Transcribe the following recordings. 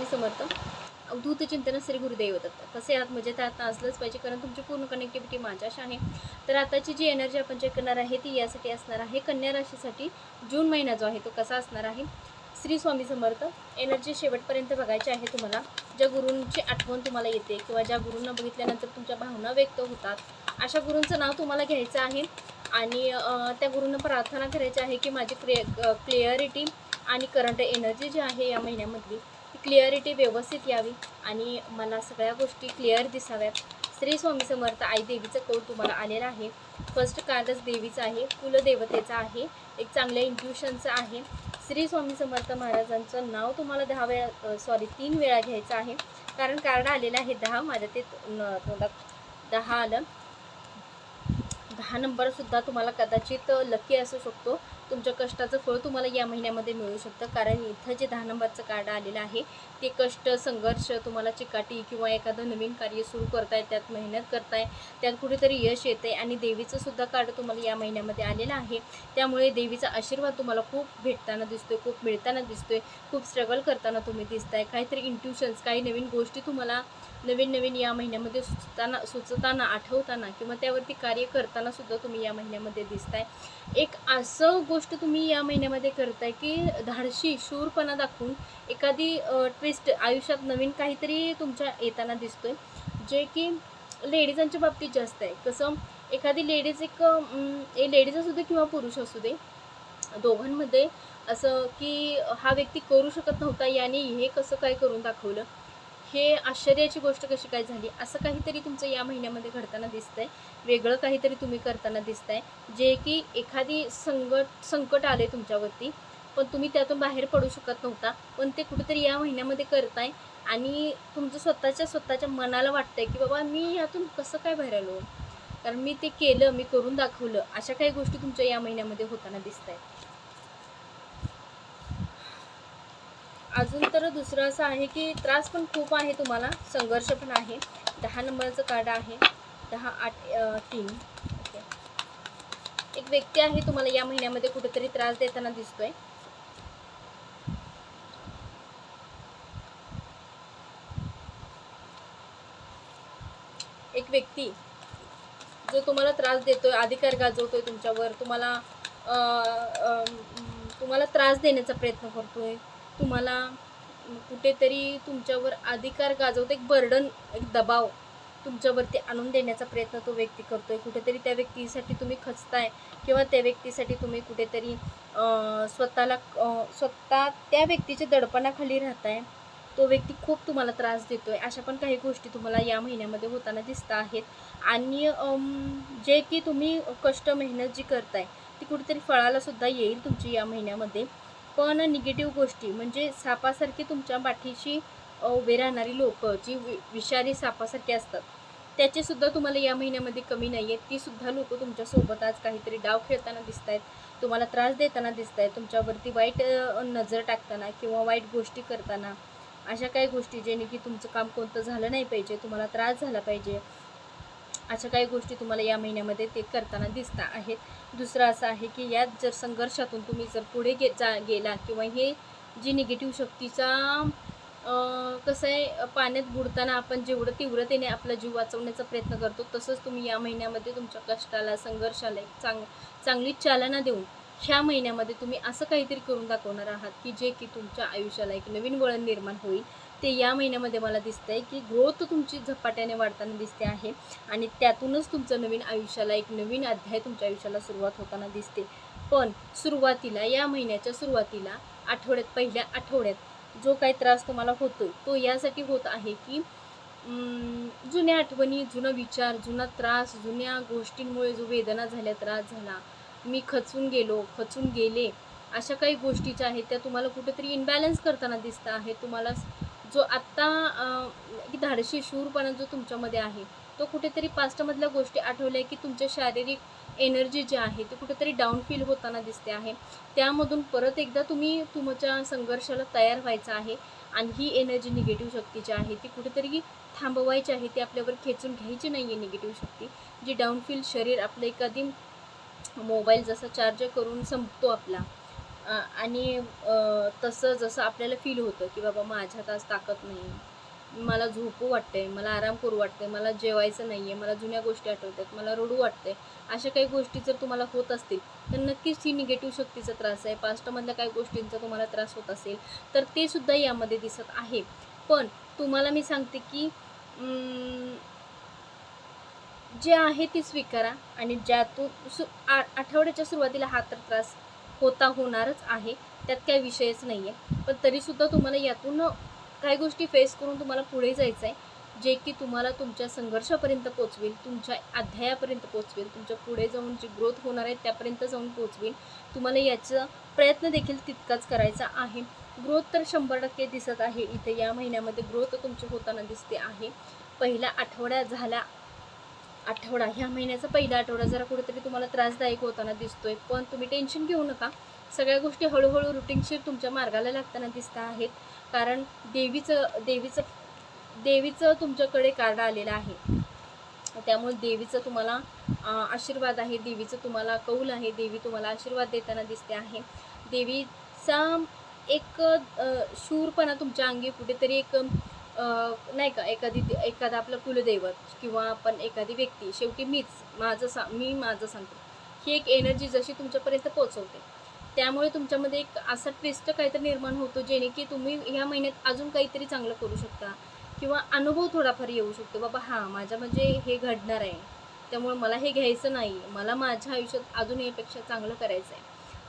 समर्थ. अवधूत चिंतन श्री गुरुदेव दत्त. कसे आहात? मजेत आहात ना? असलंच पाहिजे, कारण तुमची पूर्ण कनेक्टिव्हिटी माझ्याशी आहे. तर आताची जी एनर्जी आपण चेक करणार आहे ती यासाठी असणार आहे, कन्या राशीसाठी जून महिना जो आहे तो कसा असणार आहे. श्री स्वामी समर्थ. एनर्जी शेवटपर्यंत बघायची आहे तुम्हाला. ज्या गुरूंची आठवण तुम्हाला येते किंवा ज्या गुरूंना बघितल्यानंतर तुमच्या भावना व्यक्त होतात, अशा गुरूंचं नाव तुम्हाला घ्यायचं आहे आणि त्या गुरूंना प्रार्थना करायची आहे की माझी क्लिअरिटी आणि करंट एनर्जी जी आहे या महिन्यामधली ती क्लिअरिटी व्यवस्थित यावी आणि मला सगळ्या गोष्टी क्लिअर दिसाव्यात. श्री स्वामी समर्थ. आई देवीचं कौल तुम्हाला आलेलं आहे. फर्स्ट कार्डच देवीचं आहे, कुलदेवतेचं आहे, एक चांगल्या इंट्युशनचं आहे. श्री स्वामी समर्थ महाराजांचं नाव तुम्हाला 3 वेळा घ्यायचं आहे, कारण कार्ड आलेलं आहे 10. माझ्या ते तोंडात 10 आलं. 10 नंबरसुद्धा तुम्हाला कदाचित लकी असू शकतो. तुमच्या कष्टाचं फळ तुम्हाला या महिन्यामध्ये मिळू शकतं, कारण इथं जे 10 नंबरचं कार्ड आलेलं आहे ते कष्ट, संघर्ष, तुम्हाला चिकाटी किंवा एखादं नवीन कार्य सुरू करताय, त्यात मेहनत करताय, त्यात कुठेतरी यश येते आणि देवीचं सुद्धा कार्ड तुम्हाला या महिन्यामध्ये आलेलं आहे. त्यामुळे देवीचा आशीर्वाद तुम्हाला खूप भेटताना दिसतोय, खूप मिळताना दिसतोय, खूप स्ट्रगल करताना तुम्ही दिसताय. काहीतरी इंट्युशन्स, काही नवीन गोष्टी तुम्हाला नवीन या महिन्यामध्ये सुचताना आठवताना किंवा त्यावरती कार्य करताना सुद्धा तुम्ही या महिन्यामध्ये दिसताय. एक असं गोष्ट तुम्ही या महिन्यामध्ये करताय की धाडशी शूरपणा दाखवून एखादी ट्विस्ट आयुष्यात नवीन काहीतरी तुमच्या येताना दिसतोय, जे की लेडीजांच्या बाबतीत जास्त आहे. कसं एखादी लेडीज लेडीज असू दे किंवा पुरुष असू दे, दोघांमध्ये असं की हा व्यक्ती करू शकत नव्हता याने हे कसं काय करून दाखवलं, हे आश्चर्याची गोष्ट कशी काय झाली, असं काहीतरी तुमचं या महिन्यामध्ये घडताना दिसतंय. वेगळं काहीतरी तुम्ही करताना दिसताय, जे की एखादी संकट आले तुमच्यावरती, पण तुम्ही त्यातून बाहेर पडू शकत नव्हता, पण ते कुठेतरी या महिन्यामध्ये करताय आणि तुमचं स्वतःच्या मनाला वाटतंय की बाबा मी यातून कसं काय बाहेर आलो, कारण मी ते केलं, मी करून दाखवलं. अशा काही गोष्टी तुमच्या या महिन्यामध्ये होताना दिसत आहेत. अजून तर दुसरं असं आहे की त्रास पण खूप आहे तुम्हाला, संघर्ष पण आहे. 10 नंबरचं कार्ड आहे, 10, 8, 3. ओके. एक व्यक्ती आहे तुम्हाला या महिन्यामध्ये कुठेतरी त्रास देताना दिसतोय. एक व्यक्ती जो तुम्हाला त्रास देतोय, अधिकार गाजवतोय तुमच्यावर, तुम्हाला त्रास देण्याचा प्रयत्न करतोय, तुम्हाला कुठेतरी तुमच्यावर अधिकार गाजवतो, एक बर्डन, एक दबाव तुमच्यावरती आणून देण्याचा प्रयत्न तो व्यक्ती करतोय. कुठेतरी त्या व्यक्तीसाठी तुम्ही खचताय किंवा त्या व्यक्तीसाठी तुम्ही कुठेतरी स्वतः त्या व्यक्तीच्या दडपणाखाली राहताय. तो व्यक्ती खूप तुम्हाला त्रास देतोय. अशा पण काही गोष्टी तुम्हाला या महिन्यामध्ये होताना दिसत आहेत. आणि जे की तुम्ही कष्ट, मेहनत जी करताय ती कुठेतरी फळाला सुद्धा येईल तुमची या महिन्यामध्ये. पण निगेटिव्ह गोष्टी म्हणजे सापासारखी तुमच्या पाठीशी उभे राहणारी लोक, जी विषारी सापासारखी असतात, त्याचेसुद्धा तुम्हाला या महिन्यामध्ये कमी नाही आहेत. तीसुद्धा लोक तुमच्यासोबत आज काहीतरी डाव खेळताना दिसत आहेत, तुम्हाला त्रास देताना दिसत आहेत, तुमच्यावरती वाईट नजर टाकताना किंवा वाईट गोष्टी करताना. अशा काही गोष्टी जेणे की तुमचं काम कोणतं झालं नाही पाहिजे, तुम्हाला त्रास झाला पाहिजे, अशा काही गोष्टी तुम्हाला या महिन्यामध्ये ते करताना दिसता आहेत. दुसरं असं आहे की यात जर संघर्षातून तुम्ही जर पुढे गेला किंवा हे जी निगेटिव्ह शक्तीचा कसं आहे, पाण्यात बुडताना आपण जेवढं तीव्रतेने आपला जीव वाचवण्याचा प्रयत्न करतो, तसंच तुम्ही या महिन्यामध्ये तुमच्या कष्टाला, संघर्षाला एक चांगली चालना देऊन ह्या महिन्यामध्ये तुम्ही असं काहीतरी करून दाखवणार आहात की जे की तुमच्या आयुष्याला एक नवीन वळण निर्माण होईल. ते या महिन्यामध्ये मला दिसतंय की ग्रोथ तुमची झपाट्याने वाढताना दिसते आहे आणि त्यातूनच तुमचं नवीन आयुष्याला एक नवीन अध्याय तुमच्या आयुष्याला सुरुवात होताना दिसते. पण सुरुवातीला, या महिन्याच्या सुरुवातीला, पहिल्या आठवड्यात जो काही त्रास तुम्हाला होतो तो यासाठी होत आहे की जुन्या आठवणी, जुना विचार, जुना त्रास, जुन्या गोष्टींमुळे जो वेदना झाल्या, त्रास झाला, मी खचून गेले, अशा काही गोष्टी ज्या आहेत त्या तुम्हाला कुठेतरी इनबॅलन्स करताना दिसत आहे. तुम्हाला जो आत्ता धाडशी शूरपणा जो तुमच्यामध्ये आहे तो कुठेतरी पास्टमधल्या गोष्टी आठवल्या की तुमच्या शारीरिक एनर्जी जी आहे ती कुठेतरी डाऊन फील होताना दिसते आहे. त्यामधून परत एकदा तुम्ही तुमच्या संघर्षाला तयार व्हायचं आहे आणि ही एनर्जी निगेटिव्ह शक्ती जी आहे ती कुठेतरी थांबवायची आहे, ती आपल्यावर खेचून घ्यायची नाही आहे. निगेटिव्ह शक्ती जी डाऊन फील, शरीर आपलं एखादी मोबाईल जसा चार्ज करून संपतो आपला, आणि तसं जसं आपल्याला फील होतं की बाबा माझ्यात आज ताकद नाही, मला झोपू वाटते, मला आराम करू वाटते, मला जेवायचं नाही आहे, मला जुन्या गोष्टी आठवतात, मला रडू वाटते, अशा काही गोष्टी जर तुम्हाला होत असतील तर नक्कीच ही निगेटिव्ह शक्तीचा त्रास आहे. पास्टमधल्या काही गोष्टींचा तुम्हाला त्रास होत असेल तर ते सुद्धा यामध्ये दिसत आहे. पण तुम्हाला मी सांगते की जे आहे ते स्वीकारा आणि ज्यातून आठवड्याच्या सुरुवातीला हा तर त्रास होणारच आहे, त्यात काही विषयच नाही आहे. पण तरीसुद्धा तुम्हाला यातून काही गोष्टी फेस करून तुम्हाला पुढे जायचं आहे, जे की तुम्हाला तुमच्या संघर्षापर्यंत पोचवेल, तुमच्या अध्यायापर्यंत पोचवेल, तुमच्या पुढे जाऊन जी ग्रोथ होणार आहे त्यापर्यंत जाऊन पोचवेल. तुम्हाला याचा प्रयत्न देखील तितकाच करायचा आहे. ग्रोथ तर 100% दिसत आहे इथे. या महिन्यामध्ये ग्रोथ तुमची होताना दिसते आहे. पहिला आठवडा झाला, ह्या महिन्याचा पहिला आठवडा जरा कुठेतरी तुम्हाला त्रासदायक होताना दिसतोय, पण तुम्ही टेन्शन घेऊ नका. सगळ्या गोष्टी हळूहळू रुटीनशीर तुमच्या मार्गाला लागताना दिसत आहेत. कारण देवीचं तुमच्याकडे कार्ड आलेलं आहे. त्यामुळे देवीचं तुम्हाला आशीर्वाद आहे, देवीचं तुम्हाला कौल आहे, देवी तुम्हाला आशीर्वाद देताना दिसते आहे. देवीचा एक शूरपणा तुमच्या अंगी कुठेतरी एक नाही का, एखादा आपलं कुलदैवत किंवा आपण एखादी व्यक्ती, शेवटी मी माझं सांगते, ही एक एनर्जी जशी तुमच्यापर्यंत पोचवते, त्यामुळे तुमच्यामध्ये एक असा ट्विस्ट काहीतरी निर्माण होतो जेणे की तुम्ही ह्या महिन्यात अजून काहीतरी चांगलं करू शकता किंवा अनुभव थोडाफार येऊ शकतो. बाबा हां, माझ्या म्हणजे हे घडणार आहे, त्यामुळे मला हे घ्यायचं नाही, मला माझ्या आयुष्यात अजून यापेक्षा चांगलं करायचं आहे.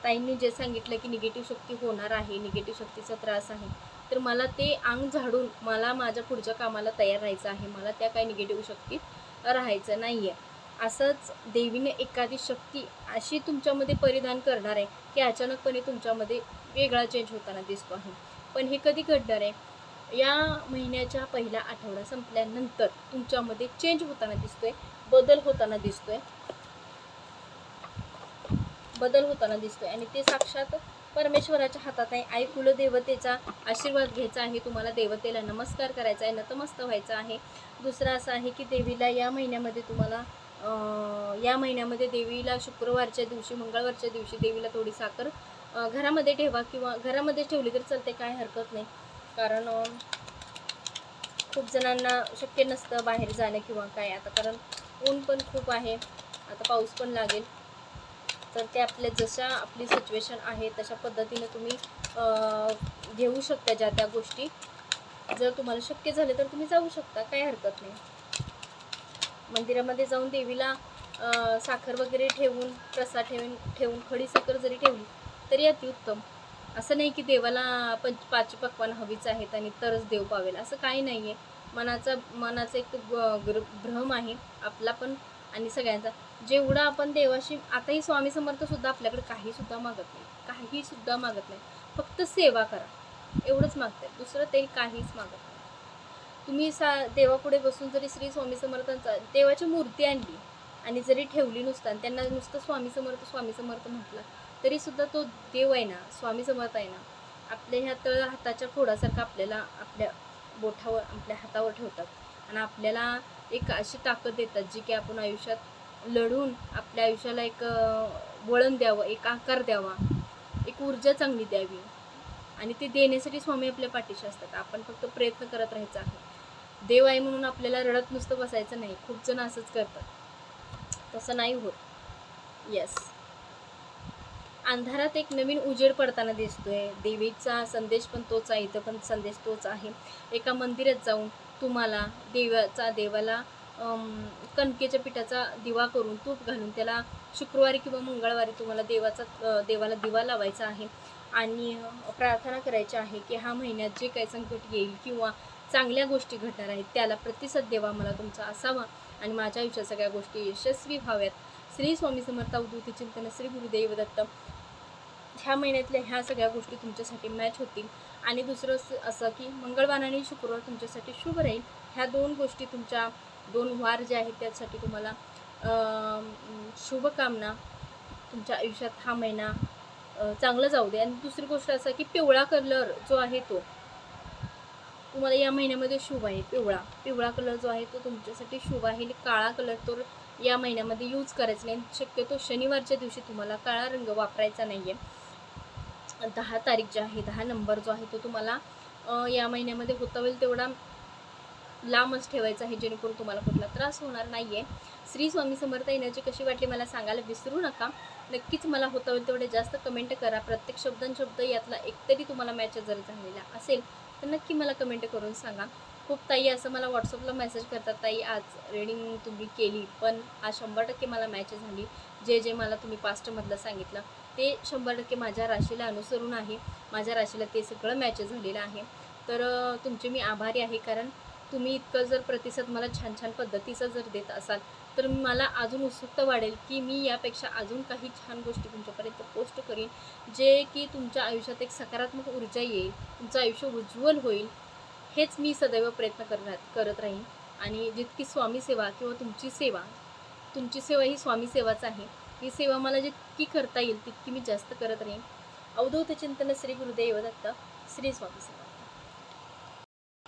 ताईंनी जे सांगितलं की निगेटिव्ह शक्ती होणार आहे, निगेटिव्ह शक्तीचा त्रास आहे, तर मला ते अंग झाडून मला माझ्या पुढच्या कामाला तयार राहायचं आहे. मला त्या काही निगेटिव्ह शक्तीत राहायचं नाही आहे. असंच देवीने एखादी शक्ती अशी तुमच्यामध्ये परिधान करणार आहे की अचानकपणे तुमच्यामध्ये वेगळा चेंज होताना दिसतो आहे. पण हे कधी घडणार आहे? या महिन्याच्या पहिला आठवडा संपल्यानंतर तुमच्यामध्ये चेंज होताना दिसतोय, बदल होताना दिसतोय आणि ते साक्षात परमेश्वराच्या हातात आहे. आई कुलदेवतेचा आशीर्वाद घ्यायचा आहे, तुम्हाला देवतेला नमस्कार करायचा आहे, नतमस्त व्हायचं आहे. दुसरं असं आहे की देवीला या महिन्यामध्ये देवीला शुक्रवारच्या दिवशी, मंगळवारच्या दिवशी देवीला थोडी साखर घरामध्ये ठेवा किंवा घरामध्ये ठेवली तर चालते, काय हरकत नाही. कारण खूप जणांना शक्य नसतं बाहेर जाणं किंवा काय, आता कारण ऊन पण खूप आहे, आता पाऊस पण लागेल, तर ते जशा आपली सिच्युएशन आहे तशा पद्धतीने तुम्ही घेऊ शकता ज्या त्या गोष्टी. जर तुम्हाला शक्य झाले तर तुम्ही जाऊ शकता, काय हरकत नाही. मंदिरामध्ये जाऊन देवीला साखर वगैरे ठेवून, प्रसाद ठेवून खडी साखर जरी ठेवली तरी अतिउत्तम. असं नाही की देवाला पाच पक्वान हवीच आहेत आणि तरच देव पावेल, असं काही नाही आहे. मनाचा एक भ्रम आहे आपला पण आणि सगळ्यांचा. जेवढं आपण देवाशी, आताही स्वामी समर्थसुद्धा आपल्याकडे काही सुद्धा मागत नाही, फक्त सेवा करा एवढंच मागतात, दुसरं ते काहीच मागत नाही. तुम्ही देवापुढे बसून जरी श्री स्वामी समर्थांचा देवाची मूर्ती आणली आणि जरी ठेवली नुसतं आणि त्यांना नुसतं स्वामी समर्थ म्हटलं तरीसुद्धा तो देव आहे ना, स्वामी समर्थ आहे ना, आपल्या ह्या तळ हाताच्या फोडासारखं आपल्याला आपल्या बोटावर, आपल्या हातावर ठेवतात आणि आपल्याला एक अशी ताकद देतात जी की आपण आयुष्यात लढून आपल्या आयुष्याला एक वळण द्यावं, एक आकार द्यावा, एक ऊर्जा चांगली द्यावी, आणि ते देण्यासाठी स्वामी आपल्या पाठीशी असतात. आपण फक्त प्रयत्न करत राहायचा आहे. देव आहे म्हणून आपल्याला रडत नुसतं बसायचं नाही. खूप जण असंच करतात, तसं नाही होत. येस, अंधारात एक नवीन उजेड पडताना दिसतोय. देवीचा संदेश पण तोच आहे, इथं पण संदेश तोच आहे. एका मंदिरात जाऊन तुम्हाला देवाला कणकेच्या पिठाचा दिवा करून, तूप घालून त्याला शुक्रवारी किंवा मंगळवारी तुम्हाला देवाला दिवा लावायचा आहे आणि प्रार्थना करायची आहे की ह्या महिन्यात जे काही संकट येईल किंवा चांगल्या गोष्टी घडणार आहेत त्याला प्रतिसाद देवा मला तुमचा असावा आणि माझ्या आयुष्यात सगळ्या गोष्टी यशस्वी व्हाव्यात. श्री स्वामी समर्थ अवधूत चिंतन, श्री गुरुदेव दत्त. ह्या महिन्यातल्या ह्या सगळ्या गोष्टी तुमच्यासाठी मॅच होतील. आणि दुसरं असं की मंगळवार आणि शुक्रवार तुमच्यासाठी शुभ राहील. ह्या दोन गोष्टी, तुमच्या 2 वार जे आहेत त्यासाठी तुम्हाला शुभकामना. तुमच्या आयुष्यात हा महिना चांगला जाऊ दे. आणि दुसरी गोष्ट असं की पिवळा कलर जो आहे तो तुम्हाला या महिन्यामध्ये शुभ आहे. पिवळा कलर जो आहे तो तुमच्यासाठी शुभ आहे. काळा कलर तो या महिन्यामध्ये यूज करायचा नाही. शक्यतो शनिवारच्या दिवशी तुम्हाला काळा रंग वापरायचा नाही आहे. 10 तारीख जी आहे, 10 नंबर जो आहे तो तुम्हाला या महिन्यामध्ये होता होईल तेवढा लांबच ठेवायचा आहे, जेणेकरून तुम्हाला कुठला त्रास होणार नाही आहे. श्री स्वामी समर्थ एनर्जी कशी वाटली मला सांगायला विसरू नका. नक्कीच मला होता होईल तेवढे जास्त कमेंट करा. प्रत्येक शब्द यातला एकतरी तुम्हाला मॅच जर झालेला असेल तर नक्की मला कमेंट करून सांगा. खूप ताई असं मला व्हॉट्सअपला मेसेज करतात, ताई आज रीडिंग तुम्ही केली पण आज 100% मला मॅच झाली. जे मला तुम्ही पास्टमधलं सांगितलं ते 100% माझ्या राशीला अनुसरून आहे. माझ्या राशीला ते सगळं मॅच झालेलं आहे. तर तुमचे मी आभारी आहे, कारण तुम्ही इतकं जर प्रतिसाद मला छान छान पद्धतीचा जर देत असाल तर मला अजून उत्सुकता वाढेल की मी यापेक्षा अजून काही छान गोष्टी तुमच्यापर्यंत पोस्ट करीन, जे की तुमच्या आयुष्यात एक सकारात्मक ऊर्जा येईल, तुमचं आयुष्य उज्ज्वल होईल. हेच मी सदैव प्रयत्न करत राहीन. आणि जितकी स्वामी सेवा किंवा तुमची सेवा ही स्वामी सेवाच आहे. ही सेवा मला जितकी करता येईल तितकी मी जास्त करत राहीन. अवधूत चिंतन श्री गुरुदेव दत्त. श्री स्वामी सेवा.